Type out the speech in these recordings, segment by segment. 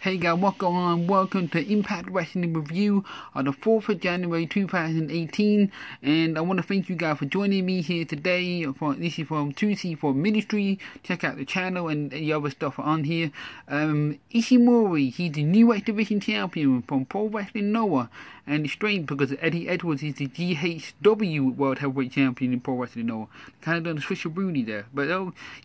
Hey guys, what's going on? Welcome to Impact Wrestling Review on the 4th of January 2018. And I want to thank you guys for joining me here today. This is from 2C4 Ministry. Check out the channel and the other stuff on here. Ishmori, he's the new X Division champion from Pro Wrestling Noah. And it's strange because Eddie Edwards is the GHW World Heavyweight Champion in Pro Wrestling Noah. Kind of done a switch of Bruni there. But,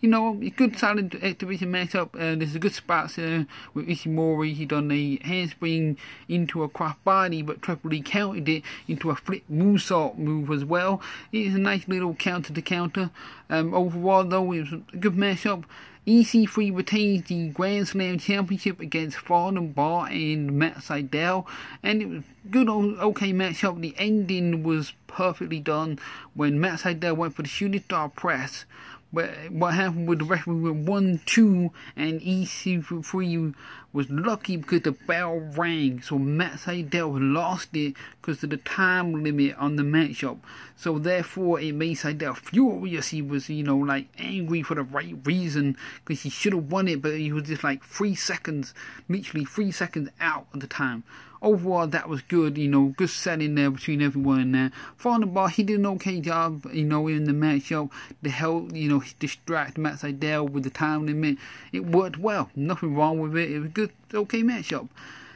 you know, it's a good solid X Division matchup. There's a good spots with Ishmori. He done a handspring into a crossbody, but triply countered it into a flip moonsault move as well. It's a nice little counter to counter. Overall, though, it was a good matchup. EC3 retains the Grand Slam Championship against Bahh and Matt Sydal, and it was a good, okay matchup. The ending was perfectly done when Matt Sydal went for the shooting star press. But what happened with the referee with 1-2, and EC3 was lucky because the bell rang. So Matt Sydal lost it because of the time limit on the matchup. So therefore it made Sydal furious. He was, you know, like angry for the right reason because he should have won it, but he was just like 3 seconds, literally 3 seconds out of the time. Overall, that was good, you know, good setting there between everyone in there. Bahh, he did an okay job, you know, in the matchup to help, you know, distract Matt Sydal with the time limit. It worked well, nothing wrong with it. It was a good, okay matchup.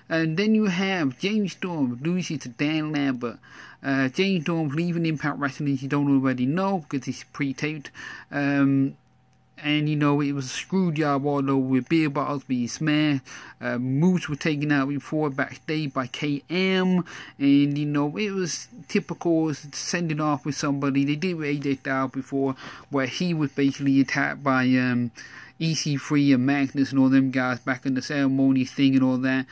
And then you have James Storm losing to Dan Lambert. James Storm leaving Impact Wrestling, if you don't already know, because it's pre-taped. And, you know, it was a screw job all over with beer bottles being smashed. Moves were taken out before backstage by KM. And, you know, it was typical sending off with somebody. They did with AJ Styles before, where he was basically attacked by EC3 and Magnus and all them guys back in the ceremony thing and all that.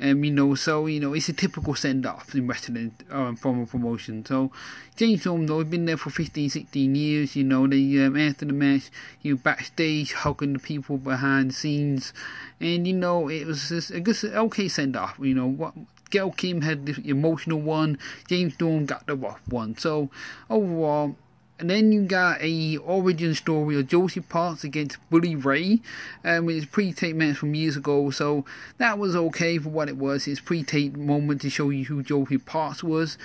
You know, so, you know, it's a typical send-off in wrestling from a promotion. So, James Storm, though, has been there for 15, 16 years, you know. They, after the match, he was backstage hugging the people behind the scenes. And, you know, it was just a good, okay send-off, you know. What Gail Kim had the emotional one, James Storm got the rough one. So, overall, and then you got a origin story of Jospeh against Bully Ray. It's a pre-tape match from years ago, so that was okay for what it was. It's pre-tape moment to show you who Jospeh was,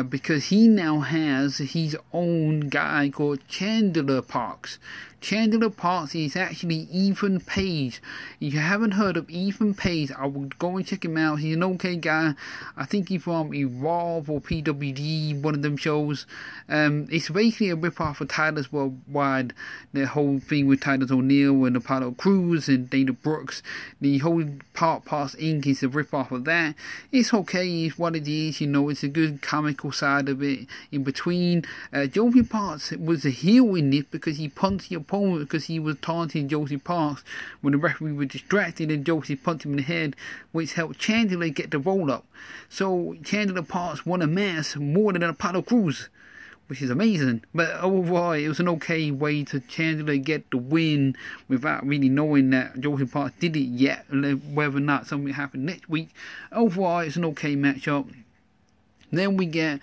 because he now has his own guy called Chandler Parks. Chandler Parks is actually Ethan Page. If you haven't heard of Ethan Page, I would go and check him out. He's an okay guy. I think he's from Evolve or PWD, one of them shows. It's basically a rip-off of Tyler's Worldwide. The whole thing with Tyler O'Neill and Apollo Crews and Dana Brooks. The whole Parks Inc. is a rip-off of that. It's okay, it's what it is, you know, it's a good comical side of it in between. Jospeh Parks was a heel in it because he punched the opponent because he was taunting Jospeh Parks when the referee was distracted, and Jospeh punched him in the head, which helped Chandler get the roll up. So Chandler Parks won a match more than Apollo Crews, which is amazing. But overall, it was an okay way to Chandler get the win without really knowing that Jospeh Parks did it yet, whether or not something happened next week. Overall, it's an okay matchup. Then we get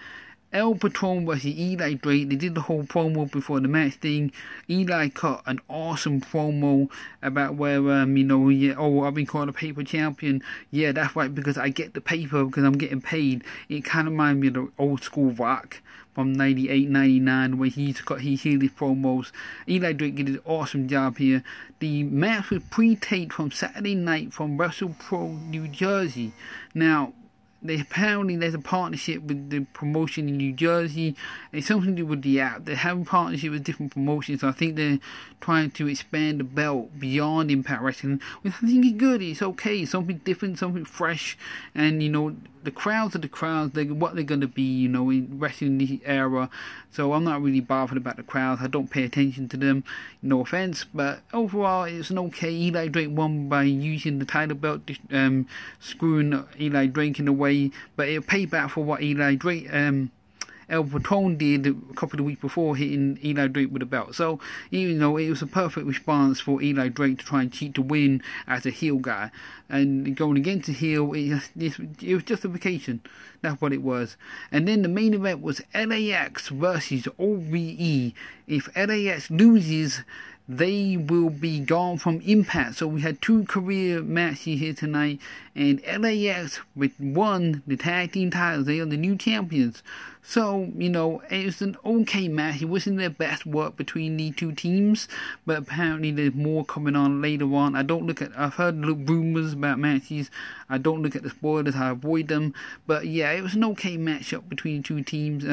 Patron versus Eli Drake. They did the whole promo before the match thing. Eli cut an awesome promo about where, you know, yeah, oh, I've been called a paper champion. Yeah, that's right, because I get the paper because I'm getting paid. It kind of reminds me of the old school Rock from 98, 99, where he heard his promos. Eli Drake did an awesome job here. The match was pre-taped from Saturday night from Wrestle Pro, New Jersey. Now, apparently there's a partnership with the promotion in New Jersey. It's something to do with the app. They have a partnership with different promotions. So I think they're trying to expand the belt beyond Impact Wrestling, which I think is good. It's okay. It's something different, something fresh. And, you know, the crowds are the crowds. What they're going to be, you know, in wrestling era. So I'm not really bothered about the crowds. I don't pay attention to them. No offense. But overall, it's an okay. Eli Drake won by using the title belt, screwing Eli Drake in a way. But it'll pay back for what Eli Drake, Patron did a couple of weeks before, hitting Eli Drake with a belt. So, you know, it was a perfect response for Eli Drake to try and cheat to win as a heel guy. And going against the heel, it was justification. That's what it was. And then the main event was LAX versus OVE. If LAX loses, they will be gone from Impact. So we had 2 career matches here tonight, and LAX won the tag team titles. They are the new champions. So, you know, it was an okay match. It wasn't their best work between the 2 teams, but apparently there's more coming on later on. I've heard rumors about matches. I don't look at the spoilers, I avoid them. But yeah, it was an okay matchup between the 2 teams.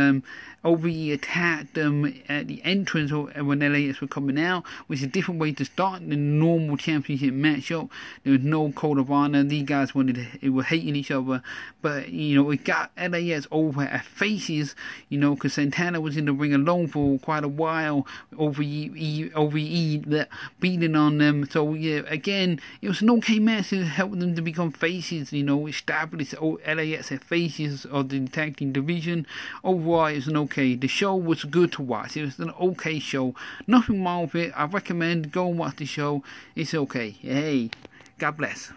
OVE attacked them at the entrance when LAX were coming out, which is a different way to start the normal championship matchup. There was no code of honor. These guys were hating each other, but you know, it got LAX over as faces. You know, because Santana was in the ring alone for quite a while. OVE beating on them. So yeah, again, it was an okay match to help them to become faces. You know, establish LAX as faces of the tag team division. Overall, it was an okay. The show was good to watch. It was an okay show. Nothing wrong with it. I recommend go and watch the show. It's okay. Hey, God bless.